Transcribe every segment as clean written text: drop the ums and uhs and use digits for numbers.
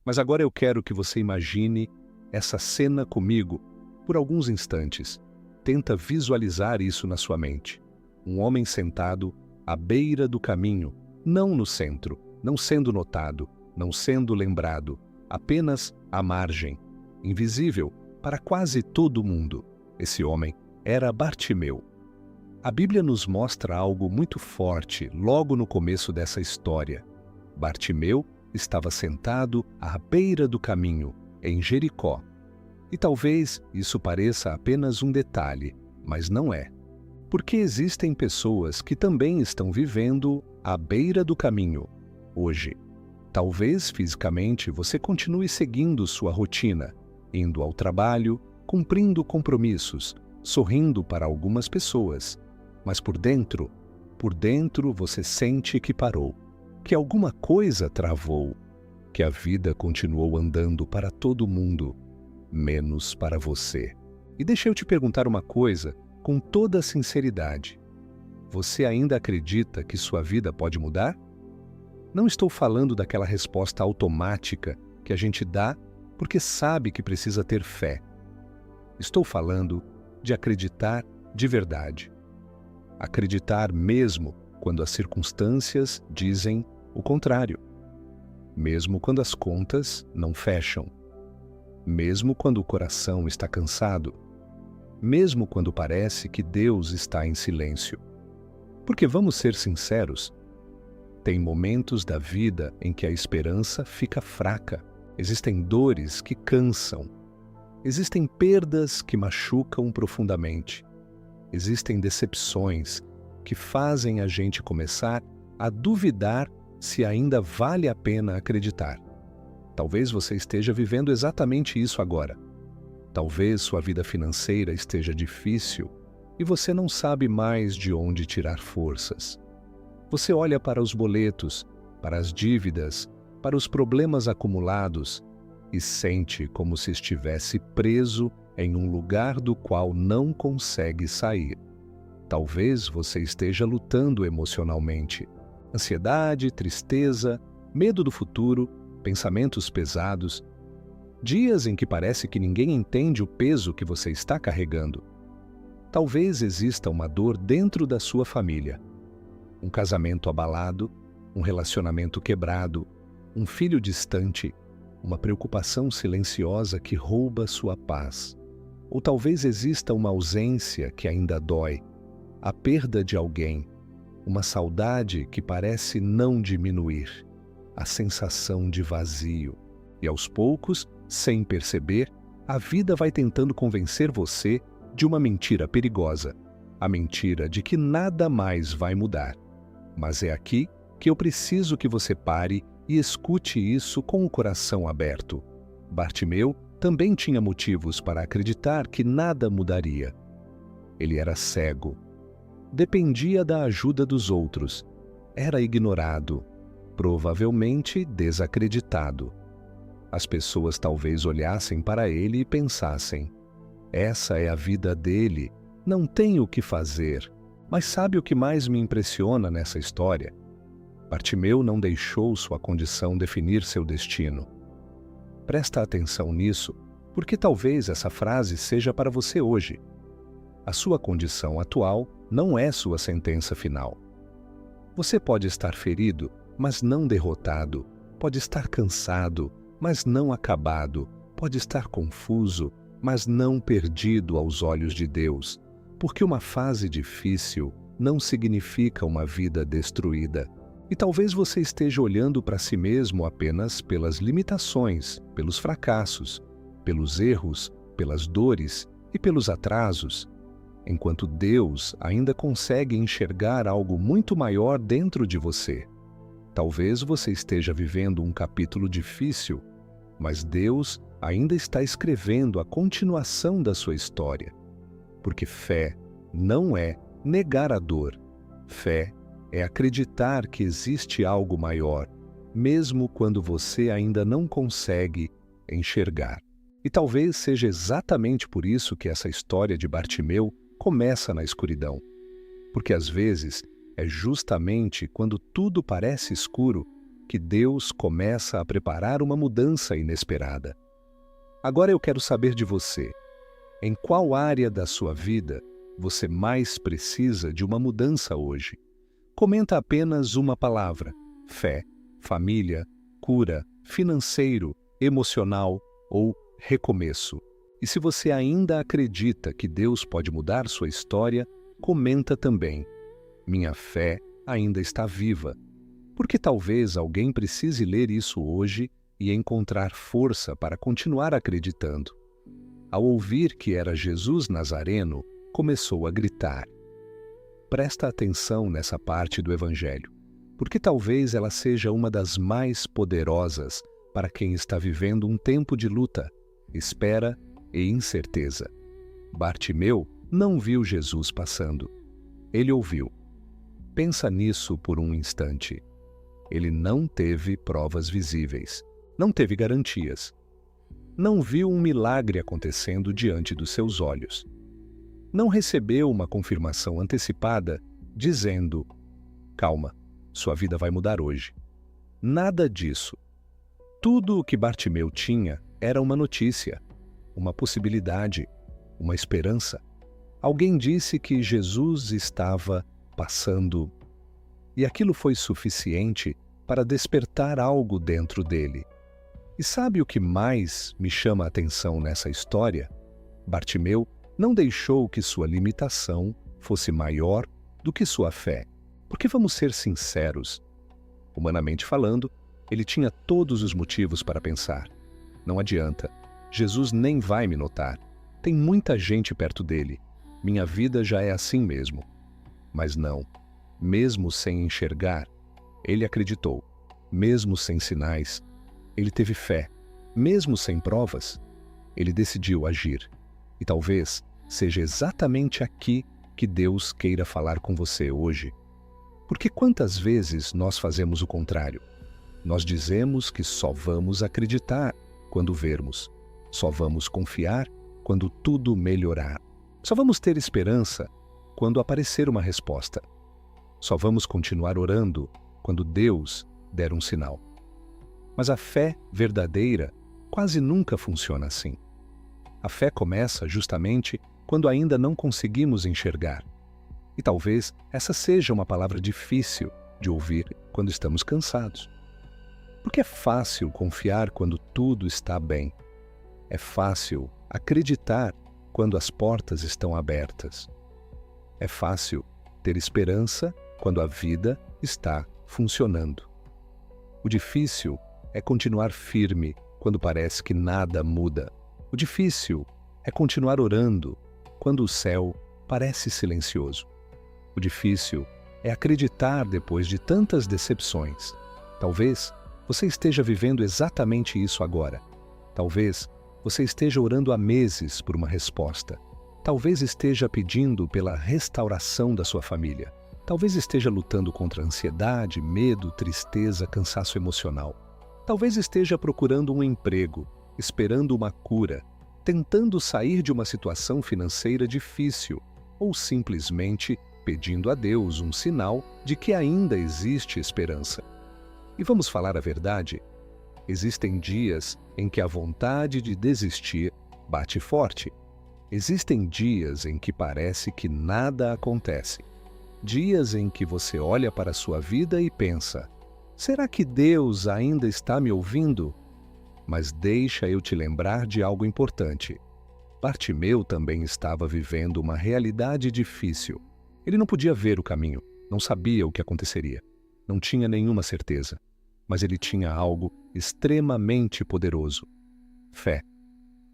Mas agora eu quero que você imagine essa cena comigo por alguns instantes. Tenta visualizar isso na sua mente. Um homem sentado à beira do caminho, não no centro, não sendo notado, não sendo lembrado, apenas à margem, invisível para quase todo mundo. Esse homem era Bartimeu. A Bíblia nos mostra algo muito forte logo no começo dessa história. Bartimeu estava sentado à beira do caminho, em Jericó. E talvez isso pareça apenas um detalhe, mas não é. Porque existem pessoas que também estão vivendo à beira do caminho, hoje. Talvez fisicamente você continue seguindo sua rotina, indo ao trabalho, cumprindo compromissos, sorrindo para algumas pessoas. Mas por dentro você sente que parou, que alguma coisa travou, que a vida continuou andando para todo mundo, menos para você. E deixa eu te perguntar uma coisa com toda sinceridade. Você ainda acredita que sua vida pode mudar? Não estou falando daquela resposta automática que a gente dá porque sabe que precisa ter fé. Estou falando de acreditar de verdade. Acreditar mesmo quando as circunstâncias dizem o contrário. Mesmo quando as contas não fecham. Mesmo quando o coração está cansado. Mesmo quando parece que Deus está em silêncio. Porque vamos ser sinceros, tem momentos da vida em que a esperança fica fraca. Existem dores que cansam. Existem perdas que machucam profundamente. Existem decepções que fazem a gente começar a duvidar se ainda vale a pena acreditar. Talvez você esteja vivendo exatamente isso agora. Talvez sua vida financeira esteja difícil e você não sabe mais de onde tirar forças. Você olha para os boletos, para as dívidas, para os problemas acumulados e sente como se estivesse preso em um lugar do qual não consegue sair. Talvez você esteja lutando emocionalmente. Ansiedade, tristeza, medo do futuro, pensamentos pesados. Dias em que parece que ninguém entende o peso que você está carregando. Talvez exista uma dor dentro da sua família. Um casamento abalado, um relacionamento quebrado, um filho distante, uma preocupação silenciosa que rouba sua paz. Ou talvez exista uma ausência que ainda dói, a perda de alguém, uma saudade que parece não diminuir, a sensação de vazio. E aos poucos, sem perceber, a vida vai tentando convencer você de uma mentira perigosa, a mentira de que nada mais vai mudar. Mas é aqui que eu preciso que você pare e escute isso com o coração aberto. Bartimeu também tinha motivos para acreditar que nada mudaria. Ele era cego. Dependia da ajuda dos outros. Era ignorado. Provavelmente desacreditado. As pessoas talvez olhassem para ele e pensassem: essa é a vida dele, não tem o que fazer. Mas sabe o que mais me impressiona nessa história? Bartimeu não deixou sua condição definir seu destino. Presta atenção nisso, porque talvez essa frase seja para você hoje. A sua condição atual não é sua sentença final. Você pode estar ferido, mas não derrotado. Pode estar cansado, mas não acabado. Pode estar confuso, mas não perdido aos olhos de Deus. Porque uma fase difícil não significa uma vida destruída. E talvez você esteja olhando para si mesmo apenas pelas limitações, pelos fracassos, pelos erros, pelas dores e pelos atrasos, enquanto Deus ainda consegue enxergar algo muito maior dentro de você. Talvez você esteja vivendo um capítulo difícil, mas Deus ainda está escrevendo a continuação da sua história. Porque fé não é negar a dor. Fé é acreditar que existe algo maior, mesmo quando você ainda não consegue enxergar. E talvez seja exatamente por isso que essa história de Bartimeu começa na escuridão. Porque às vezes é justamente quando tudo parece escuro que Deus começa a preparar uma mudança inesperada. Agora eu quero saber de você. Em qual área da sua vida você mais precisa de uma mudança hoje? Comenta apenas uma palavra: fé, família, cura, financeiro, emocional ou recomeço. E se você ainda acredita que Deus pode mudar sua história, comenta também: minha fé ainda está viva. Porque talvez alguém precise ler isso hoje e encontrar força para continuar acreditando. Ao ouvir que era Jesus Nazareno, começou a gritar. Presta atenção nessa parte do Evangelho, porque talvez ela seja uma das mais poderosas para quem está vivendo um tempo de luta, espera e incerteza. Bartimeu não viu Jesus passando. Ele ouviu. Pensa nisso por um instante. Ele não teve provas visíveis, não teve garantias. Não viu um milagre acontecendo diante dos seus olhos. Não recebeu uma confirmação antecipada dizendo: calma, sua vida vai mudar hoje. Nada disso. Tudo o que Bartimeu tinha era uma notícia, uma possibilidade, uma esperança. Alguém disse que Jesus estava passando, e aquilo foi suficiente para despertar algo dentro dele. E sabe o que mais me chama a atenção nessa história? Bartimeu não deixou que sua limitação fosse maior do que sua fé. Porque vamos ser sinceros, humanamente falando, ele tinha todos os motivos para pensar: não adianta, Jesus nem vai me notar. Tem muita gente perto dele. Minha vida já é assim mesmo. Mas não. Mesmo sem enxergar, ele acreditou. Mesmo sem sinais, ele teve fé. Mesmo sem provas, ele decidiu agir. E talvez seja exatamente aqui que Deus queira falar com você hoje. Porque quantas vezes nós fazemos o contrário? Nós dizemos que só vamos acreditar quando vermos. Só vamos confiar quando tudo melhorar. Só vamos ter esperança quando aparecer uma resposta. Só vamos continuar orando quando Deus der um sinal. Mas a fé verdadeira quase nunca funciona assim. A fé começa justamente quando ainda não conseguimos enxergar. E talvez essa seja uma palavra difícil de ouvir quando estamos cansados. Porque é fácil confiar quando tudo está bem. É fácil acreditar quando as portas estão abertas. É fácil ter esperança quando a vida está funcionando. O difícil é continuar firme quando parece que nada muda. O difícil é continuar orando quando o céu parece silencioso. O difícil é acreditar depois de tantas decepções. Talvez você esteja vivendo exatamente isso agora. Talvez você esteja orando há meses por uma resposta. Talvez esteja pedindo pela restauração da sua família. Talvez esteja lutando contra ansiedade, medo, tristeza, cansaço emocional. Talvez esteja procurando um emprego, esperando uma cura, tentando sair de uma situação financeira difícil ou simplesmente pedindo a Deus um sinal de que ainda existe esperança. E vamos falar a verdade? Existem dias em que a vontade de desistir bate forte. Existem dias em que parece que nada acontece. Dias em que você olha para a sua vida e pensa: será que Deus ainda está me ouvindo? Mas deixa eu te lembrar de algo importante. Bartimeu também estava vivendo uma realidade difícil. Ele não podia ver o caminho, não sabia o que aconteceria, não tinha nenhuma certeza. Mas ele tinha algo extremamente poderoso: fé.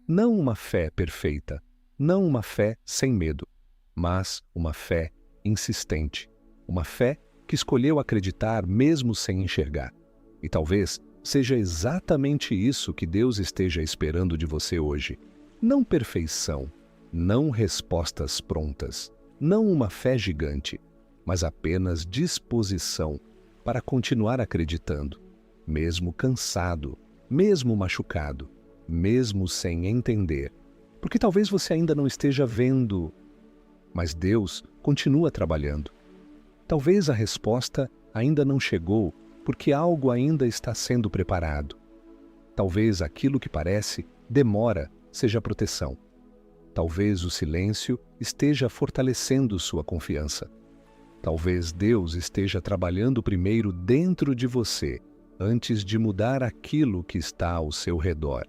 Não uma fé perfeita, não uma fé sem medo, mas uma fé insistente, uma fé que escolheu acreditar mesmo sem enxergar. E talvez seja exatamente isso que Deus esteja esperando de você hoje. Não perfeição, não respostas prontas, não uma fé gigante, mas apenas disposição para continuar acreditando, mesmo cansado, mesmo machucado, mesmo sem entender. Porque talvez você ainda não esteja vendo, mas Deus continua trabalhando. Talvez a resposta ainda não chegou porque algo ainda está sendo preparado. Talvez aquilo que parece demora seja proteção. Talvez o silêncio esteja fortalecendo sua confiança. Talvez Deus esteja trabalhando primeiro dentro de você, antes de mudar aquilo que está ao seu redor.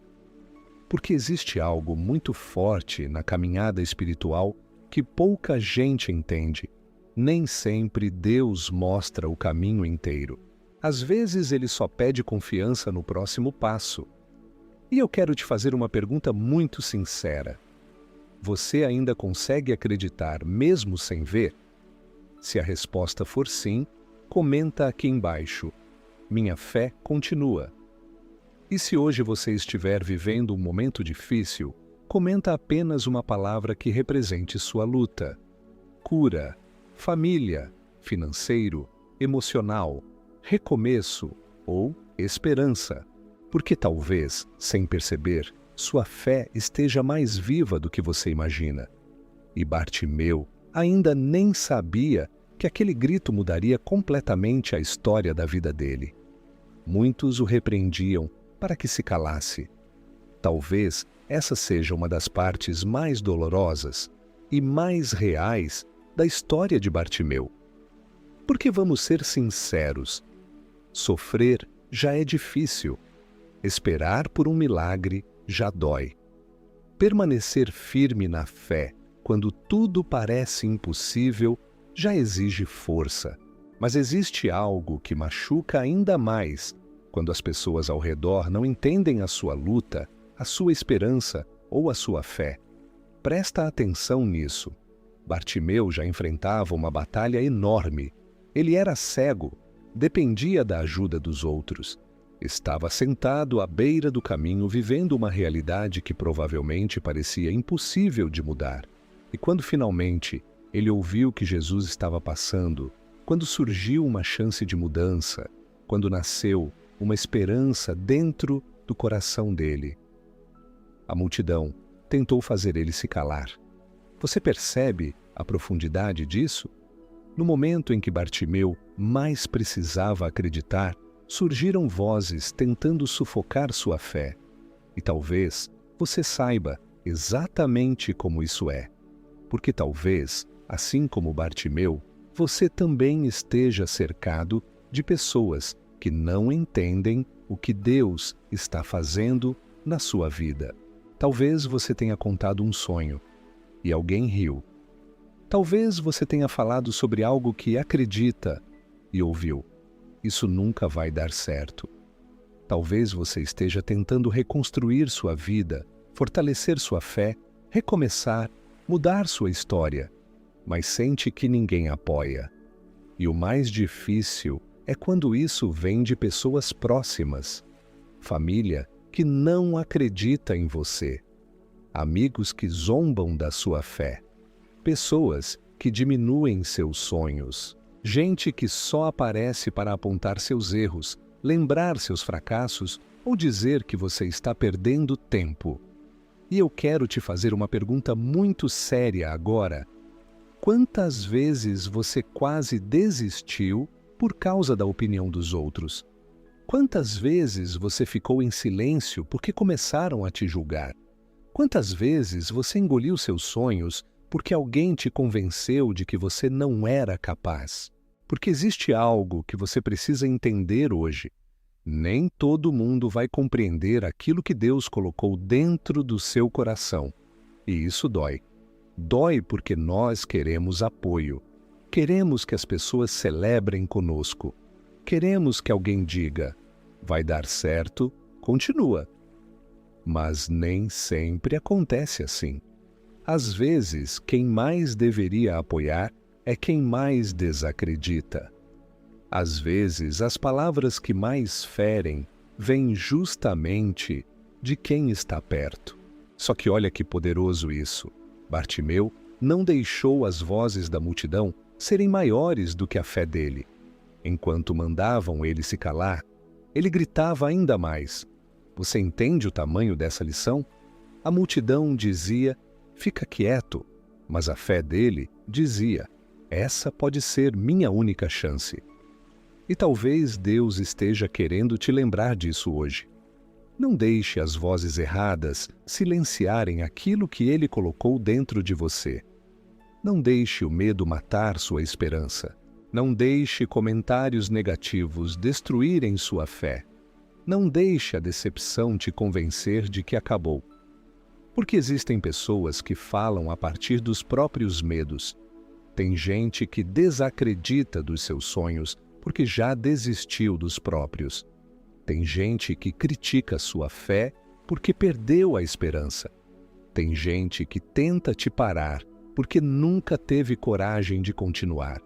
Porque existe algo muito forte na caminhada espiritual que pouca gente entende. Nem sempre Deus mostra o caminho inteiro. Às vezes Ele só pede confiança no próximo passo. E eu quero te fazer uma pergunta muito sincera. Você ainda consegue acreditar mesmo sem ver? Se a resposta for sim, comenta aqui embaixo. Minha fé continua. E se hoje você estiver vivendo um momento difícil, comenta apenas uma palavra que represente sua luta. Cura, família, financeiro, emocional, recomeço ou esperança. Porque talvez, sem perceber, sua fé esteja mais viva do que você imagina. E Bartimeu ainda nem sabia que aquele grito mudaria completamente a história da vida dele. Muitos o repreendiam para que se calasse. Talvez essa seja uma das partes mais dolorosas e mais reais da história de Bartimeu. Porque vamos ser sinceros, sofrer já é difícil. Esperar por um milagre já dói. Permanecer firme na fé, quando tudo parece impossível, já exige força. Mas existe algo que machuca ainda mais quando as pessoas ao redor não entendem a sua luta, a sua esperança ou a sua fé. Presta atenção nisso. Bartimeu já enfrentava uma batalha enorme. Ele era cego, dependia da ajuda dos outros. Estava sentado à beira do caminho vivendo uma realidade que provavelmente parecia impossível de mudar. E quando finalmente ele ouviu que Jesus estava passando, quando surgiu uma chance de mudança, quando nasceu uma esperança dentro do coração dele, a multidão tentou fazer ele se calar. Você percebe a profundidade disso? No momento em que Bartimeu mais precisava acreditar, surgiram vozes tentando sufocar sua fé. E talvez você saiba exatamente como isso é. Porque talvez, assim como Bartimeu, você também esteja cercado de pessoas que não entendem o que Deus está fazendo na sua vida. Talvez você tenha contado um sonho e alguém riu. Talvez você tenha falado sobre algo que acredita e ouviu. Isso nunca vai dar certo. Talvez você esteja tentando reconstruir sua vida, fortalecer sua fé, recomeçar, mudar sua história, mas sente que ninguém apoia. E o mais difícil é quando isso vem de pessoas próximas. Família que não acredita em você. Amigos que zombam da sua fé. Pessoas que diminuem seus sonhos. Gente que só aparece para apontar seus erros, lembrar seus fracassos ou dizer que você está perdendo tempo. E eu quero te fazer uma pergunta muito séria agora. Quantas vezes você quase desistiu por causa da opinião dos outros? Quantas vezes você ficou em silêncio porque começaram a te julgar? Quantas vezes você engoliu seus sonhos porque alguém te convenceu de que você não era capaz? Porque existe algo que você precisa entender hoje. Nem todo mundo vai compreender aquilo que Deus colocou dentro do seu coração. E isso dói. Dói porque nós queremos apoio. Queremos que as pessoas celebrem conosco. Queremos que alguém diga, vai dar certo, continua. Mas nem sempre acontece assim. Às vezes, quem mais deveria apoiar é quem mais desacredita. Às vezes, as palavras que mais ferem vêm justamente de quem está perto. Só que olha que poderoso isso. Bartimeu não deixou as vozes da multidão serem maiores do que a fé dele. Enquanto mandavam ele se calar, ele gritava ainda mais. Você entende o tamanho dessa lição? A multidão dizia, fica quieto, mas a fé dele dizia, essa pode ser minha única chance. E talvez Deus esteja querendo te lembrar disso hoje. Não deixe as vozes erradas silenciarem aquilo que Ele colocou dentro de você. Não deixe o medo matar sua esperança. Não deixe comentários negativos destruírem sua fé. Não deixe a decepção te convencer de que acabou. Porque existem pessoas que falam a partir dos próprios medos. Tem gente que desacredita dos seus sonhos porque já desistiu dos próprios. Tem gente que critica sua fé porque perdeu a esperança. Tem gente que tenta te parar porque nunca teve coragem de continuar.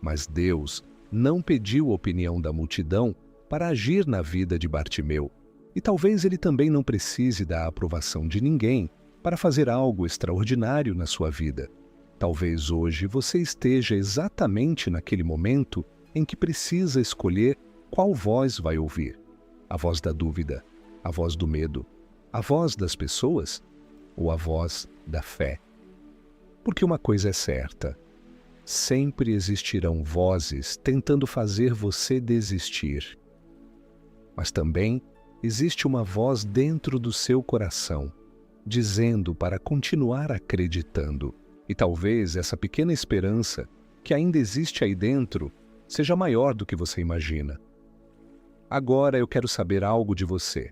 Mas Deus não pediu opinião da multidão para agir na vida de Bartimeu. E talvez ele também não precise da aprovação de ninguém para fazer algo extraordinário na sua vida. Talvez hoje você esteja exatamente naquele momento em que precisa escolher qual voz vai ouvir. A voz da dúvida, a voz do medo, a voz das pessoas ou a voz da fé. Porque uma coisa é certa, sempre existirão vozes tentando fazer você desistir. Mas também existe uma voz dentro do seu coração, dizendo para continuar acreditando. E talvez essa pequena esperança que ainda existe aí dentro seja maior do que você imagina. Agora eu quero saber algo de você.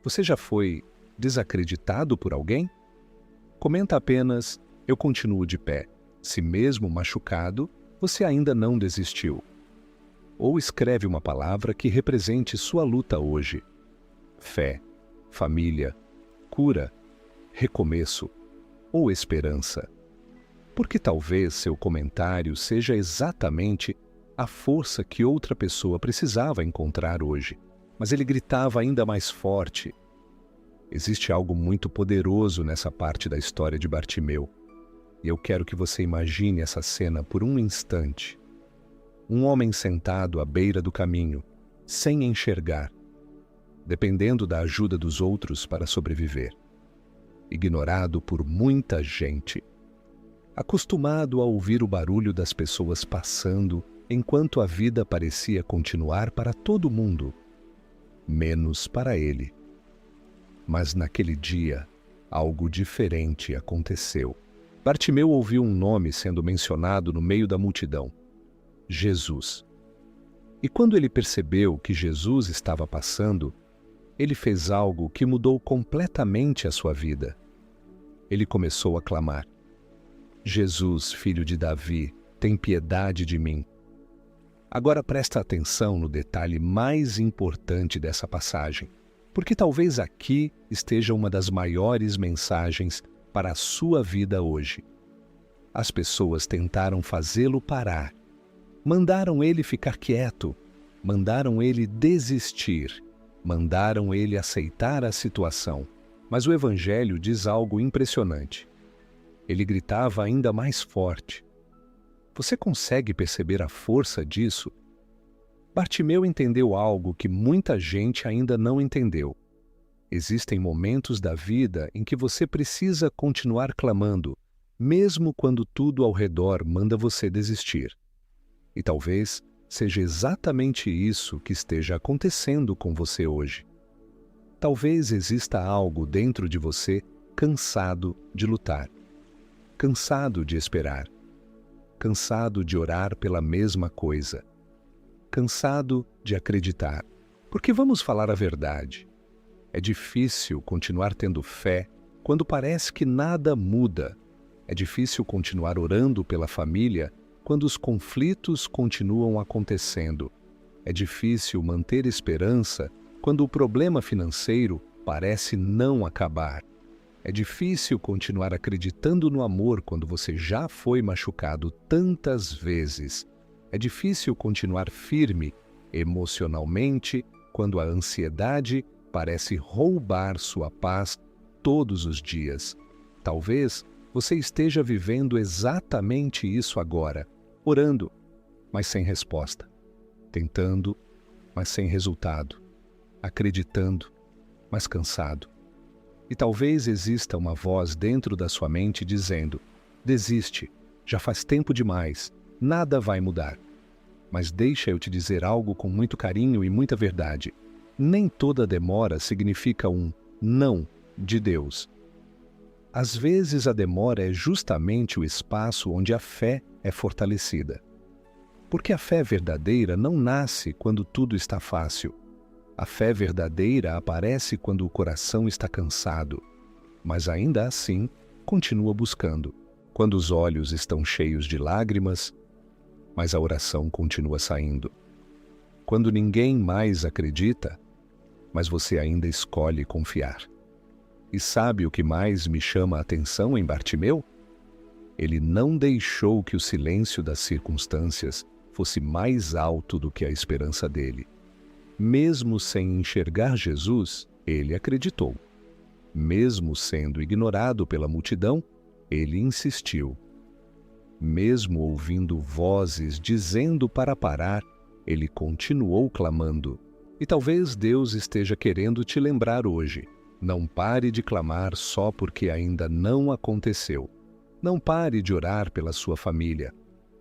Você já foi desacreditado por alguém? Comenta apenas: eu continuo de pé. Se mesmo machucado, você ainda não desistiu. Ou escreve uma palavra que represente sua luta hoje. Fé, família, cura, recomeço ou esperança. Porque talvez seu comentário seja exatamente a força que outra pessoa precisava encontrar hoje, mas ele gritava ainda mais forte. Existe algo muito poderoso nessa parte da história de Bartimeu, e eu quero que você imagine essa cena por um instante. Um homem sentado à beira do caminho, sem enxergar, dependendo da ajuda dos outros para sobreviver. Ignorado por muita gente. Acostumado a ouvir o barulho das pessoas passando enquanto a vida parecia continuar para todo mundo, menos para ele. Mas naquele dia, algo diferente aconteceu. Bartimeu ouviu um nome sendo mencionado no meio da multidão: Jesus. E quando ele percebeu que Jesus estava passando, ele fez algo que mudou completamente a sua vida. Ele começou a clamar: Jesus, filho de Davi, tem piedade de mim. Agora presta atenção no detalhe mais importante dessa passagem, porque talvez aqui esteja uma das maiores mensagens para a sua vida hoje. As pessoas tentaram fazê-lo parar, mandaram ele ficar quieto, mandaram ele desistir, mandaram ele aceitar a situação. Mas o Evangelho diz algo impressionante. Ele gritava ainda mais forte. Você consegue perceber a força disso? Bartimeu entendeu algo que muita gente ainda não entendeu. Existem momentos da vida em que você precisa continuar clamando, mesmo quando tudo ao redor manda você desistir. E talvez seja exatamente isso que esteja acontecendo com você hoje. Talvez exista algo dentro de você cansado de lutar, cansado de esperar, cansado de orar pela mesma coisa, cansado de acreditar. Porque vamos falar a verdade. É difícil continuar tendo fé quando parece que nada muda. É difícil continuar orando pela família quando os conflitos continuam acontecendo. É difícil manter esperança quando o problema financeiro parece não acabar. É difícil continuar acreditando no amor quando você já foi machucado tantas vezes. É difícil continuar firme emocionalmente quando a ansiedade parece roubar sua paz todos os dias. Talvez você esteja vivendo exatamente isso agora, orando, mas sem resposta, tentando, mas sem resultado, acreditando, mas cansado. E talvez exista uma voz dentro da sua mente dizendo: desiste, já faz tempo demais, nada vai mudar. Mas deixa eu te dizer algo com muito carinho e muita verdade. Nem toda demora significa um não de Deus. Às vezes a demora é justamente o espaço onde a fé é fortalecida. Porque a fé verdadeira não nasce quando tudo está fácil. A fé verdadeira aparece quando o coração está cansado, mas ainda assim continua buscando. Quando os olhos estão cheios de lágrimas, mas a oração continua saindo. Quando ninguém mais acredita, mas você ainda escolhe confiar. E sabe o que mais me chama a atenção em Bartimeu? Ele não deixou que o silêncio das circunstâncias fosse mais alto do que a esperança dele. Mesmo sem enxergar Jesus, ele acreditou. Mesmo sendo ignorado pela multidão, ele insistiu. Mesmo ouvindo vozes dizendo para parar, ele continuou clamando. E talvez Deus esteja querendo te lembrar hoje. Não pare de clamar só porque ainda não aconteceu. Não pare de orar pela sua família.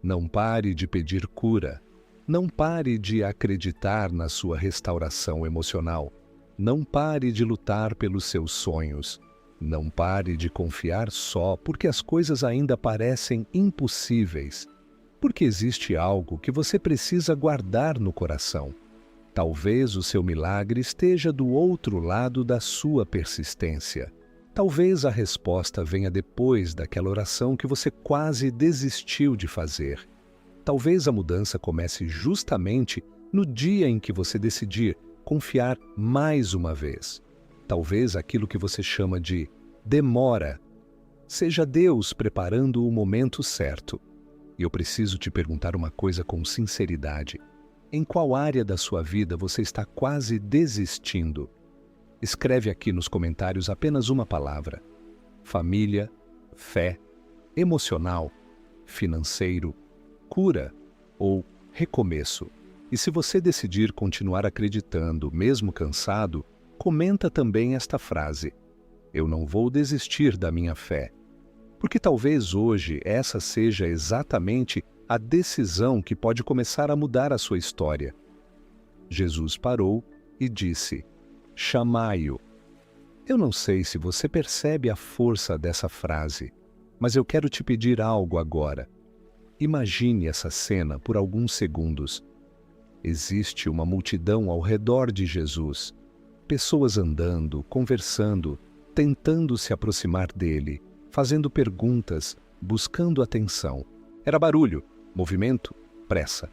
Não pare de pedir cura. Não pare de acreditar na sua restauração emocional. Não pare de lutar pelos seus sonhos. Não pare de confiar só porque as coisas ainda parecem impossíveis. Porque existe algo que você precisa guardar no coração. Talvez o seu milagre esteja do outro lado da sua persistência. Talvez a resposta venha depois daquela oração que você quase desistiu de fazer. Talvez a mudança comece justamente no dia em que você decidir confiar mais uma vez. Talvez aquilo que você chama de demora seja Deus preparando o momento certo. E eu preciso te perguntar uma coisa com sinceridade. Em qual área da sua vida você está quase desistindo? Escreve aqui nos comentários apenas uma palavra: família, fé, emocional, financeiro, cura ou recomeço. E se você decidir continuar acreditando, mesmo cansado, comenta também esta frase: eu não vou desistir da minha fé. Porque talvez hoje essa seja exatamente a decisão que pode começar a mudar a sua história. Jesus parou e disse: chamai-o. Eu não sei se você percebe a força dessa frase, mas eu quero te pedir algo agora. Imagine essa cena por alguns segundos. Existe uma multidão ao redor de Jesus, pessoas andando, conversando, tentando se aproximar dele, fazendo perguntas, buscando atenção. Era barulho, movimento, pressa.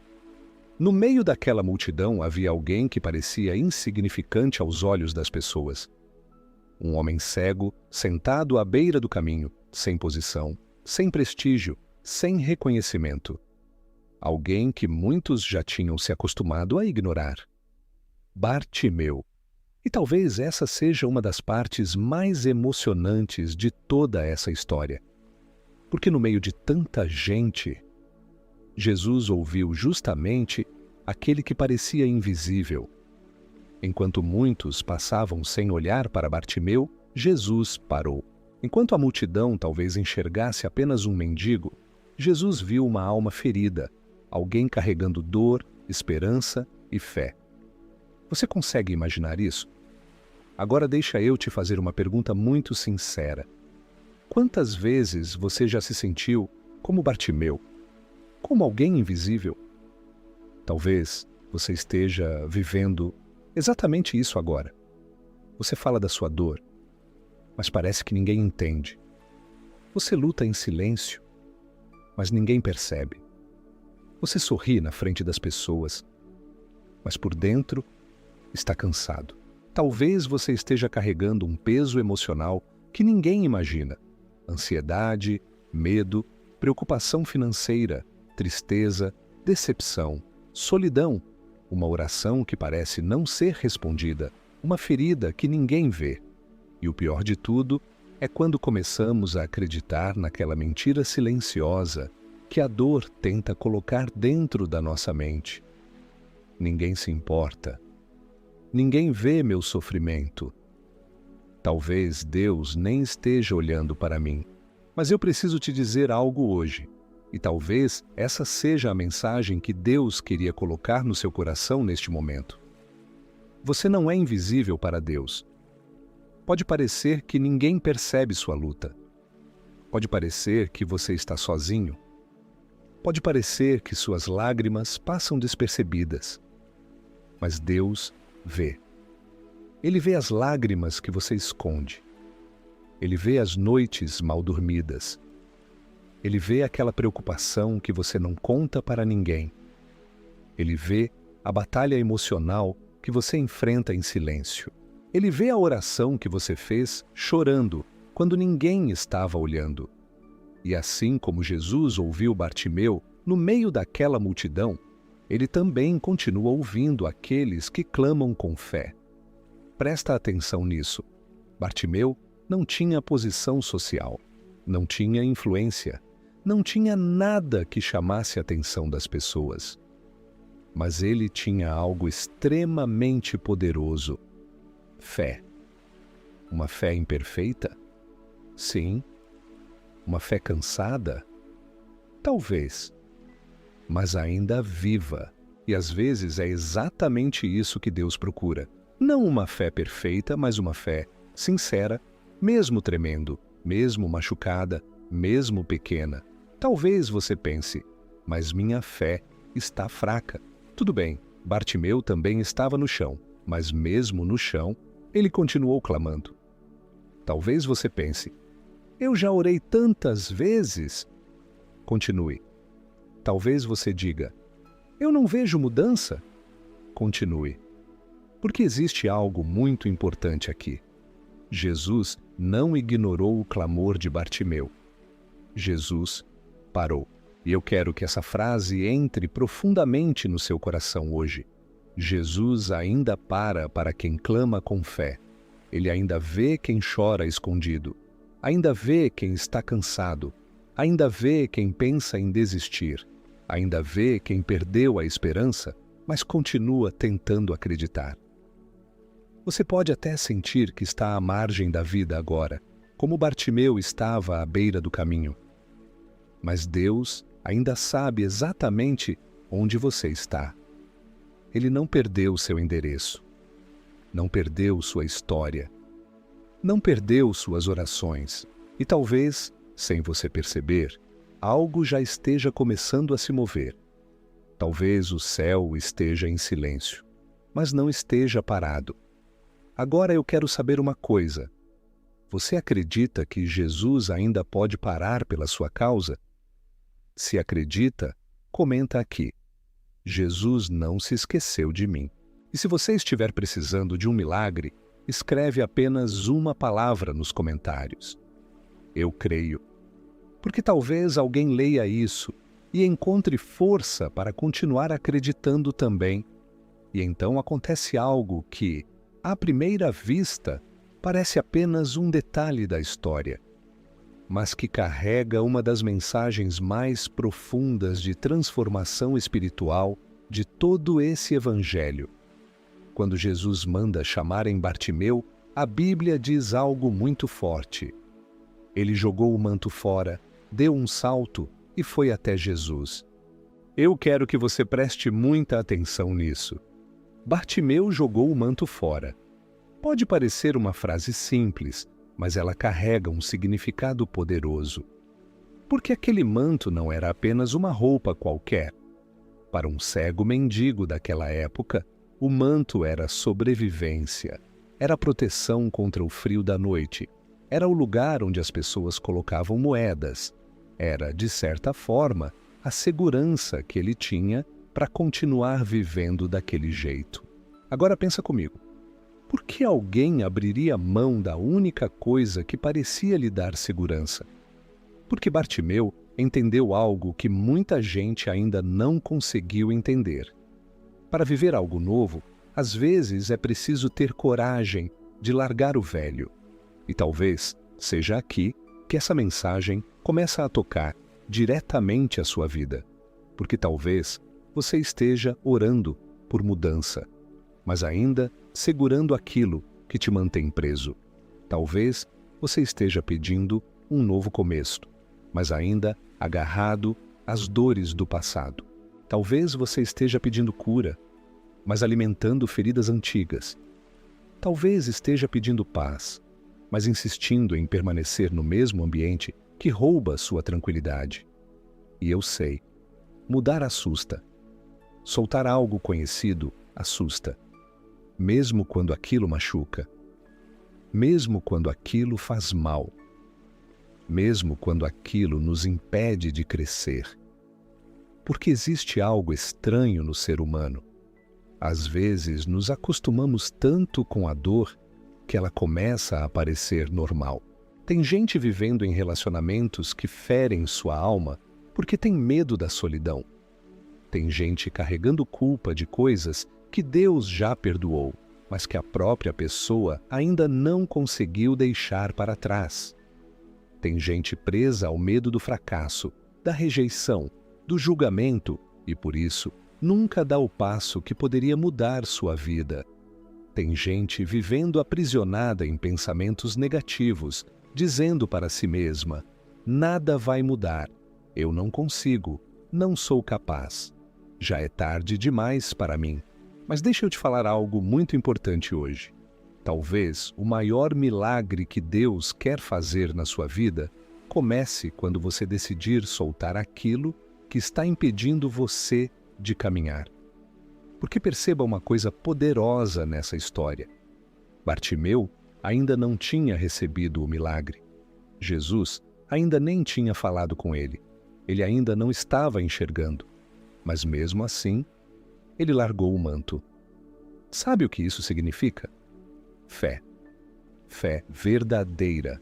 No meio daquela multidão havia alguém que parecia insignificante aos olhos das pessoas. Um homem cego, sentado à beira do caminho, sem posição, sem prestígio, sem reconhecimento. Alguém que muitos já tinham se acostumado a ignorar. Bartimeu. E talvez essa seja uma das partes mais emocionantes de toda essa história. Porque no meio de tanta gente, Jesus ouviu justamente aquele que parecia invisível. Enquanto muitos passavam sem olhar para Bartimeu, Jesus parou. Enquanto a multidão talvez enxergasse apenas um mendigo, Jesus viu uma alma ferida, alguém carregando dor, esperança e fé. Você consegue imaginar isso? Agora deixa eu te fazer uma pergunta muito sincera. Quantas vezes você já se sentiu como Bartimeu? Como alguém invisível? Talvez você esteja vivendo exatamente isso agora. Você fala da sua dor, mas parece que ninguém entende. Você luta em silêncio, mas ninguém percebe. Você sorri na frente das pessoas, mas por dentro está cansado. Talvez você esteja carregando um peso emocional que ninguém imagina. Ansiedade, medo, preocupação financeira, tristeza, decepção, solidão, uma oração que parece não ser respondida, uma ferida que ninguém vê. E o pior de tudo é quando começamos a acreditar naquela mentira silenciosa que a dor tenta colocar dentro da nossa mente. Ninguém se importa. Ninguém vê meu sofrimento. Talvez Deus nem esteja olhando para mim, mas eu preciso te dizer algo hoje. E talvez essa seja a mensagem que Deus queria colocar no seu coração neste momento. Você não é invisível para Deus. Pode parecer que ninguém percebe sua luta. Pode parecer que você está sozinho. Pode parecer que suas lágrimas passam despercebidas. Mas Deus vê. Ele vê as lágrimas que você esconde. Ele vê as noites mal dormidas. Ele vê aquela preocupação que você não conta para ninguém. Ele vê a batalha emocional que você enfrenta em silêncio. Ele vê a oração que você fez chorando quando ninguém estava olhando. E assim como Jesus ouviu Bartimeu no meio daquela multidão, ele também continua ouvindo aqueles que clamam com fé. Presta atenção nisso. Bartimeu não tinha posição social, não tinha influência, não tinha nada que chamasse a atenção das pessoas. Mas ele tinha algo extremamente poderoso: fé. Uma fé imperfeita? Sim. Uma fé cansada? Talvez. Mas ainda viva. E às vezes é exatamente isso que Deus procura. Não uma fé perfeita, mas uma fé sincera, mesmo tremendo, mesmo machucada, mesmo pequena. Talvez você pense, mas minha fé está fraca. Tudo bem, Bartimeu também estava no chão, mas mesmo no chão, ele continuou clamando. Talvez você pense, eu já orei tantas vezes. Continue. Talvez você diga, eu não vejo mudança. Continue. Porque existe algo muito importante aqui. Jesus não ignorou o clamor de Bartimeu. Jesus parou. E eu quero que essa frase entre profundamente no seu coração hoje. Jesus ainda para quem clama com fé. Ele ainda vê quem chora escondido. Ainda vê quem está cansado. Ainda vê quem pensa em desistir. Ainda vê quem perdeu a esperança, mas continua tentando acreditar. Você pode até sentir que está à margem da vida agora, como Bartimeu estava à beira do caminho. Mas Deus ainda sabe exatamente onde você está. Ele não perdeu seu endereço. Não perdeu sua história. Não perdeu suas orações. E talvez, sem você perceber, algo já esteja começando a se mover. Talvez o céu esteja em silêncio, mas não esteja parado. Agora eu quero saber uma coisa. Você acredita que Jesus ainda pode parar pela sua causa? Se acredita, comenta aqui. Jesus não se esqueceu de mim. E se você estiver precisando de um milagre, escreve apenas uma palavra nos comentários. Eu creio. Porque talvez alguém leia isso e encontre força para continuar acreditando também. E então acontece algo que, à primeira vista, parece apenas um detalhe da história, mas que carrega uma das mensagens mais profundas de transformação espiritual de todo esse evangelho. Quando Jesus manda chamarem Bartimeu, a Bíblia diz algo muito forte. Ele jogou o manto fora, deu um salto e foi até Jesus. Eu quero que você preste muita atenção nisso. Bartimeu jogou o manto fora. Pode parecer uma frase simples, mas ela carrega um significado poderoso. Porque aquele manto não era apenas uma roupa qualquer. Para um cego mendigo daquela época, o manto era sobrevivência, era proteção contra o frio da noite, era o lugar onde as pessoas colocavam moedas, era, de certa forma, a segurança que ele tinha para continuar vivendo daquele jeito. Agora pensa comigo. Por que alguém abriria mão da única coisa que parecia lhe dar segurança? Porque Bartimeu entendeu algo que muita gente ainda não conseguiu entender. Para viver algo novo, às vezes é preciso ter coragem de largar o velho. E talvez seja aqui que essa mensagem começa a tocar diretamente a sua vida. Porque talvez você esteja orando por mudança, mas ainda segurando aquilo que te mantém preso. Talvez você esteja pedindo um novo começo, mas ainda agarrado as dores do passado. Talvez você esteja pedindo cura, mas alimentando feridas antigas. Talvez esteja pedindo paz, mas insistindo em permanecer no mesmo ambiente que rouba sua tranquilidade. E eu sei, mudar assusta. Soltar algo conhecido assusta. Mesmo quando aquilo machuca. Mesmo quando aquilo faz mal. Mesmo quando aquilo nos impede de crescer. Porque existe algo estranho no ser humano. Às vezes nos acostumamos tanto com a dor que ela começa a parecer normal. Tem gente vivendo em relacionamentos que ferem sua alma porque tem medo da solidão. Tem gente carregando culpa de coisas que Deus já perdoou, mas que a própria pessoa ainda não conseguiu deixar para trás. Tem gente presa ao medo do fracasso, da rejeição, do julgamento e, por isso, nunca dá o passo que poderia mudar sua vida. Tem gente vivendo aprisionada em pensamentos negativos, dizendo para si mesma: nada vai mudar, eu não consigo, não sou capaz. Já é tarde demais para mim. Mas deixa eu te falar algo muito importante hoje. Talvez o maior milagre que Deus quer fazer na sua vida comece quando você decidir soltar aquilo que está impedindo você de caminhar. Porque perceba uma coisa poderosa nessa história. Bartimeu ainda não tinha recebido o milagre. Jesus ainda nem tinha falado com ele. Ele ainda não estava enxergando. Mas mesmo assim, ele largou o manto. Sabe o que isso significa? Fé. Fé verdadeira.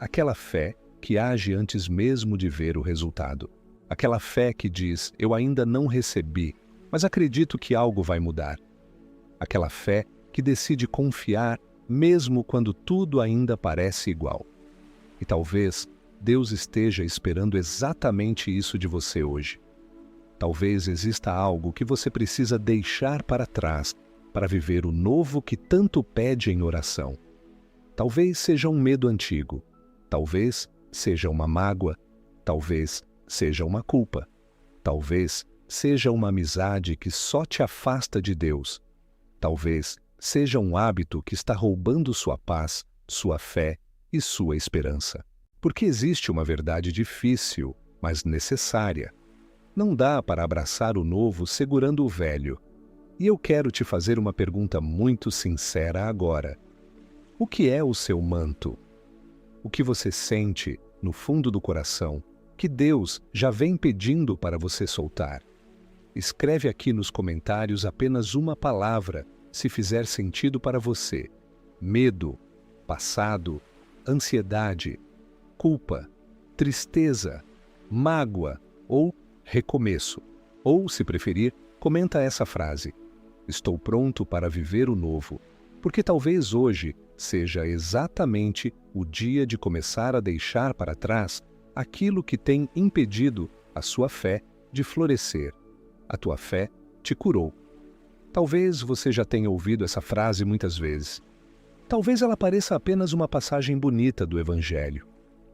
Aquela fé que age antes mesmo de ver o resultado. Aquela fé que diz: eu ainda não recebi, mas acredito que algo vai mudar. Aquela fé que decide confiar mesmo quando tudo ainda parece igual. E talvez Deus esteja esperando exatamente isso de você hoje. Talvez exista algo que você precisa deixar para trás para viver o novo que tanto pede em oração. Talvez seja um medo antigo. Talvez seja uma mágoa. Talvez seja uma culpa. Talvez seja uma amizade que só te afasta de Deus. Talvez seja um hábito que está roubando sua paz, sua fé e sua esperança. Porque existe uma verdade difícil, mas necessária. Não dá para abraçar o novo segurando o velho. E eu quero te fazer uma pergunta muito sincera agora. O que é o seu manto? O que você sente, no fundo do coração, que Deus já vem pedindo para você soltar? Escreve aqui nos comentários apenas uma palavra, se fizer sentido para você. Medo, passado, ansiedade, culpa, tristeza, mágoa ou recomeço. Ou, se preferir, comenta essa frase: estou pronto para viver o novo, porque talvez hoje seja exatamente o dia de começar a deixar para trás aquilo que tem impedido a sua fé de florescer. A tua fé te curou. Talvez você já tenha ouvido essa frase muitas vezes. Talvez ela pareça apenas uma passagem bonita do Evangelho.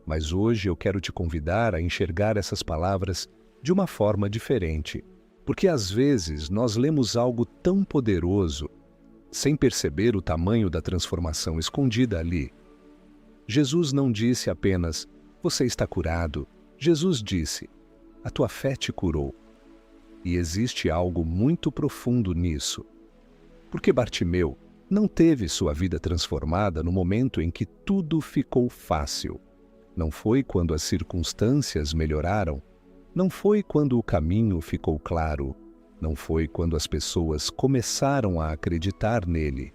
Mas hoje eu quero te convidar a enxergar essas palavras de uma forma diferente. Porque às vezes nós lemos algo tão poderoso, sem perceber o tamanho da transformação escondida ali. Jesus não disse apenas: você está curado. Jesus disse: a tua fé te curou. E existe algo muito profundo nisso. Porque Bartimeu não teve sua vida transformada no momento em que tudo ficou fácil. Não foi quando as circunstâncias melhoraram. Não foi quando o caminho ficou claro. Não foi quando as pessoas começaram a acreditar nele.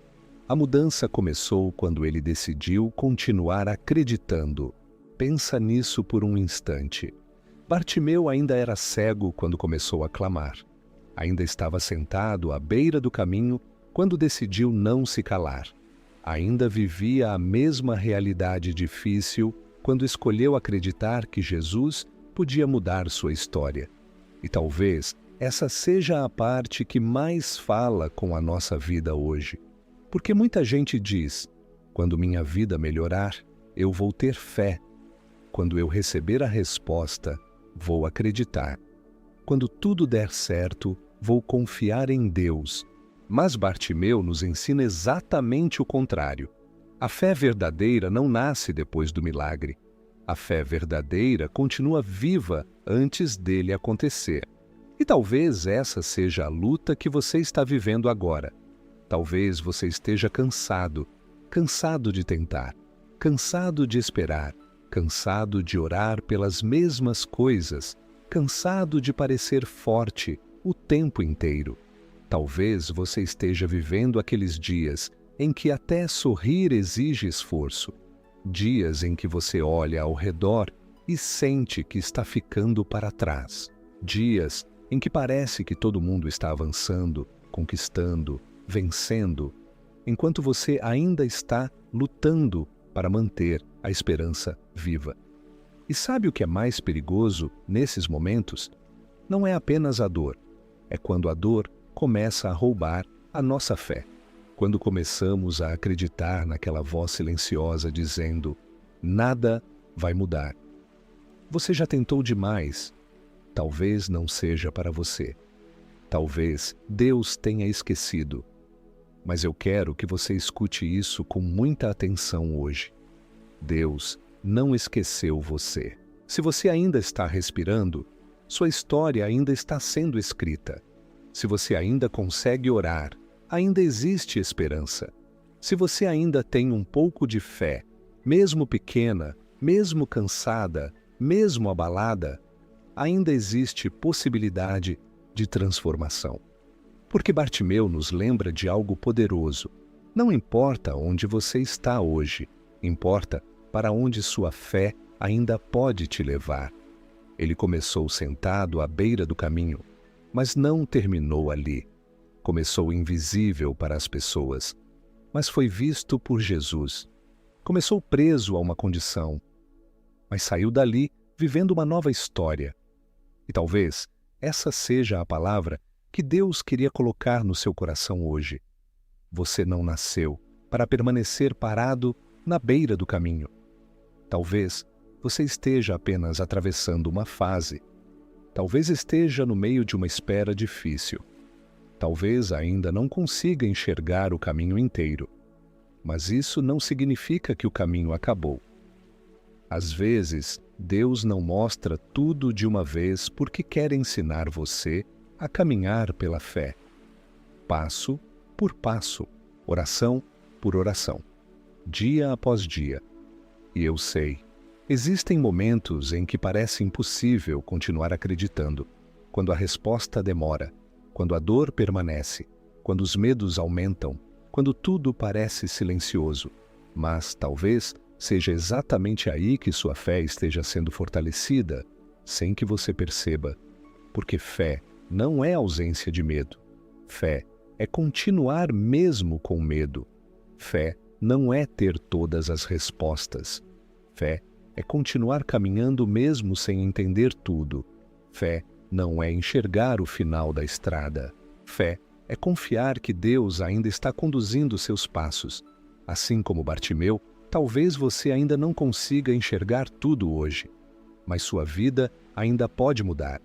A mudança começou quando ele decidiu continuar acreditando. Pensa nisso por um instante. Bartimeu ainda era cego quando começou a clamar. Ainda estava sentado à beira do caminho quando decidiu não se calar. Ainda vivia a mesma realidade difícil quando escolheu acreditar que Jesus podia mudar sua história. E talvez essa seja a parte que mais fala com a nossa vida hoje. Porque muita gente diz: quando minha vida melhorar, eu vou ter fé. Quando eu receber a resposta, vou acreditar. Quando tudo der certo, vou confiar em Deus. Mas Bartimeu nos ensina exatamente o contrário. A fé verdadeira não nasce depois do milagre. A fé verdadeira continua viva antes dele acontecer. E talvez essa seja a luta que você está vivendo agora. Talvez você esteja cansado de tentar, cansado de esperar, cansado de orar pelas mesmas coisas, cansado de parecer forte o tempo inteiro. Talvez você esteja vivendo aqueles dias em que até sorrir exige esforço, dias em que você olha ao redor e sente que está ficando para trás, dias em que parece que todo mundo está avançando, conquistando, vencendo, enquanto você ainda está lutando para manter a esperança viva. E sabe o que é mais perigoso nesses momentos? Não é apenas a dor, é quando a dor começa a roubar a nossa fé. Quando começamos a acreditar naquela voz silenciosa dizendo: nada vai mudar. Você já tentou demais. Talvez não seja para você. Talvez Deus tenha esquecido. Mas eu quero que você escute isso com muita atenção hoje. Deus não esqueceu você. Se você ainda está respirando, sua história ainda está sendo escrita. Se você ainda consegue orar, ainda existe esperança. Se você ainda tem um pouco de fé, mesmo pequena, mesmo cansada, mesmo abalada, ainda existe possibilidade de transformação. Porque Bartimeu nos lembra de algo poderoso. Não importa onde você está hoje, importa para onde sua fé ainda pode te levar. Ele começou sentado à beira do caminho, mas não terminou ali. Começou invisível para as pessoas, mas foi visto por Jesus. Começou preso a uma condição, mas saiu dali vivendo uma nova história. E talvez essa seja a palavra que Deus queria colocar no seu coração hoje. Você não nasceu para permanecer parado na beira do caminho. Talvez você esteja apenas atravessando uma fase. Talvez esteja no meio de uma espera difícil. Talvez ainda não consiga enxergar o caminho inteiro. Mas isso não significa que o caminho acabou. Às vezes, Deus não mostra tudo de uma vez porque quer ensinar você a caminhar pela fé, passo por passo, oração por oração, dia após dia. E eu sei, existem momentos em que parece impossível continuar acreditando, quando a resposta demora, quando a dor permanece, quando os medos aumentam, quando tudo parece silencioso. Mas talvez seja exatamente aí que sua fé esteja sendo fortalecida, sem que você perceba, porque fé não é ausência de medo. Fé é continuar mesmo com medo. Fé não é ter todas as respostas. Fé é continuar caminhando mesmo sem entender tudo. Fé não é enxergar o final da estrada. Fé é confiar que Deus ainda está conduzindo seus passos. Assim como Bartimeu, talvez você ainda não consiga enxergar tudo hoje, mas sua vida ainda pode mudar.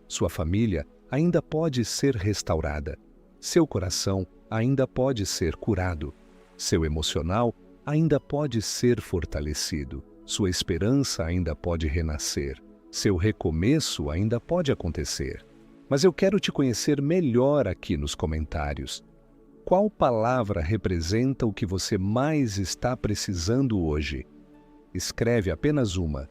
Sua família ainda pode ser restaurada. Seu coração ainda pode ser curado. Seu emocional ainda pode ser fortalecido. Sua esperança ainda pode renascer. Seu recomeço ainda pode acontecer. Mas eu quero te conhecer melhor aqui nos comentários. Qual palavra representa o que você mais está precisando hoje? Escreve apenas uma: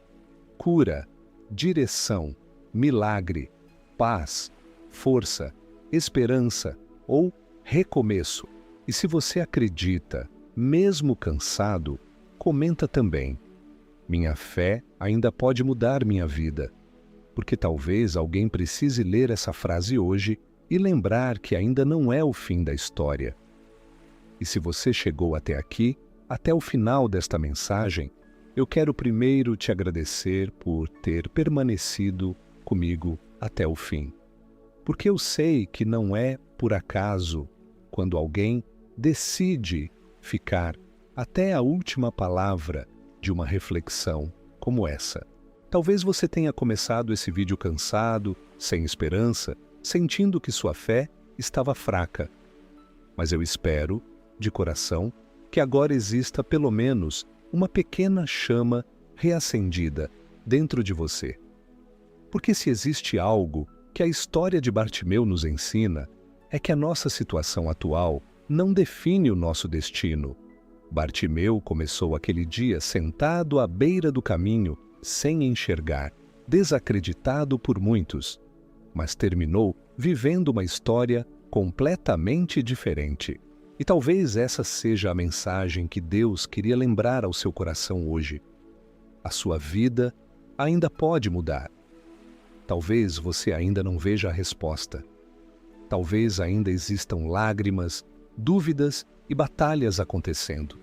cura, direção, milagre, paz, força, esperança ou recomeço. E se você acredita, mesmo cansado, comenta também: minha fé ainda pode mudar minha vida. Porque talvez alguém precise ler essa frase hoje e lembrar que ainda não é o fim da história. E se você chegou até aqui, até o final desta mensagem, eu quero primeiro te agradecer por ter permanecido comigo até o fim. Porque eu sei que não é por acaso quando alguém decide ficar até a última palavra de uma reflexão como essa. Talvez você tenha começado esse vídeo cansado, sem esperança, sentindo que sua fé estava fraca. Mas eu espero, de coração, que agora exista pelo menos uma pequena chama reacendida dentro de você. Porque se existe algo que a história de Bartimeu nos ensina, é que a nossa situação atual não define o nosso destino. Bartimeu começou aquele dia sentado à beira do caminho, sem enxergar, desacreditado por muitos, mas terminou vivendo uma história completamente diferente. E talvez essa seja a mensagem que Deus queria lembrar ao seu coração hoje. A sua vida ainda pode mudar. Talvez você ainda não veja a resposta. Talvez ainda existam lágrimas, dúvidas e batalhas acontecendo.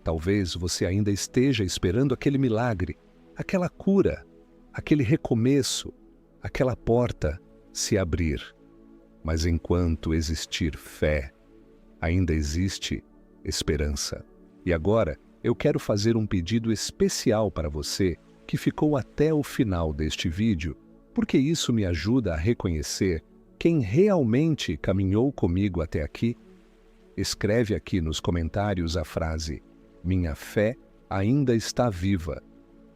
Talvez você ainda esteja esperando aquele milagre, aquela cura, aquele recomeço, aquela porta se abrir. Mas enquanto existir fé, ainda existe esperança. E agora eu quero fazer um pedido especial para você que ficou até o final deste vídeo, porque isso me ajuda a reconhecer quem realmente caminhou comigo até aqui. Escreve aqui nos comentários a frase: "Minha fé ainda está viva".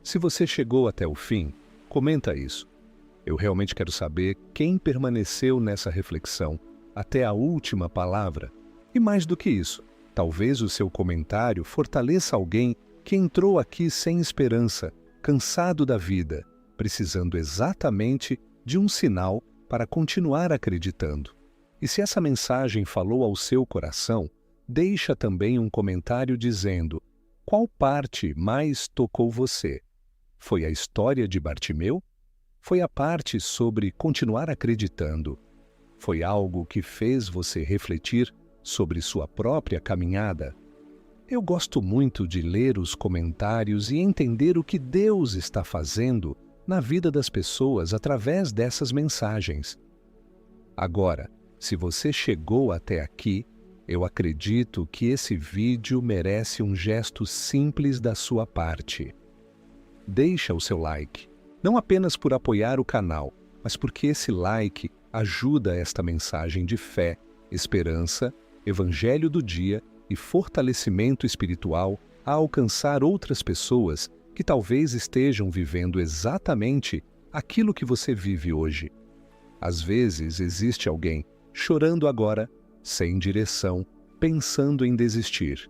Se você chegou até o fim, comenta isso. Eu realmente quero saber quem permaneceu nessa reflexão até a última palavra. E mais do que isso, talvez o seu comentário fortaleça alguém que entrou aqui sem esperança, cansado da vida, precisando exatamente de um sinal para continuar acreditando. E se essa mensagem falou ao seu coração, deixa também um comentário dizendo qual parte mais tocou você. Foi a história de Bartimeu? Foi a parte sobre continuar acreditando? Foi algo que fez você refletir sobre sua própria caminhada? Eu gosto muito de ler os comentários e entender o que Deus está fazendo na vida das pessoas através dessas mensagens. Agora, se você chegou até aqui, eu acredito que esse vídeo merece um gesto simples da sua parte. Deixa o seu like, não apenas por apoiar o canal, mas porque esse like ajuda esta mensagem de fé, esperança, evangelho do dia e fortalecimento espiritual a alcançar outras pessoas que talvez estejam vivendo exatamente aquilo que você vive hoje. Às vezes existe alguém chorando agora, sem direção, pensando em desistir.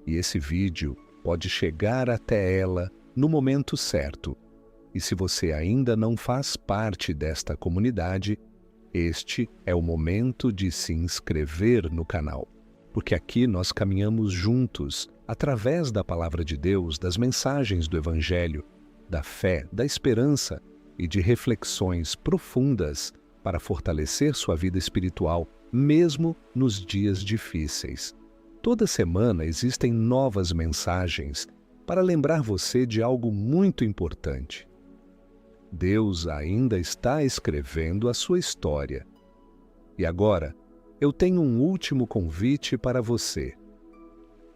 E esse vídeo pode chegar até ela no momento certo. E se você ainda não faz parte desta comunidade, este é o momento de se inscrever no canal. Porque aqui nós caminhamos juntos, através da Palavra de Deus, das mensagens do Evangelho, da fé, da esperança e de reflexões profundas para fortalecer sua vida espiritual, mesmo nos dias difíceis. Toda semana existem novas mensagens para lembrar você de algo muito importante. Deus ainda está escrevendo a sua história. E agora, eu tenho um último convite para você.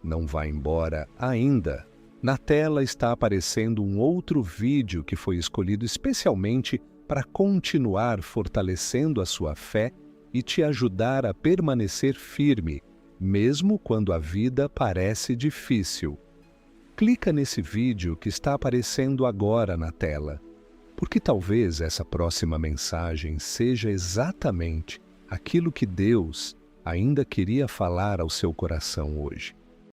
Não vá embora ainda. Na tela está aparecendo um outro vídeo que foi escolhido especialmente para continuar fortalecendo a sua fé e te ajudar a permanecer firme, mesmo quando a vida parece difícil. Clica nesse vídeo que está aparecendo agora na tela, porque talvez essa próxima mensagem seja exatamente aquilo que Deus ainda queria falar ao seu coração hoje.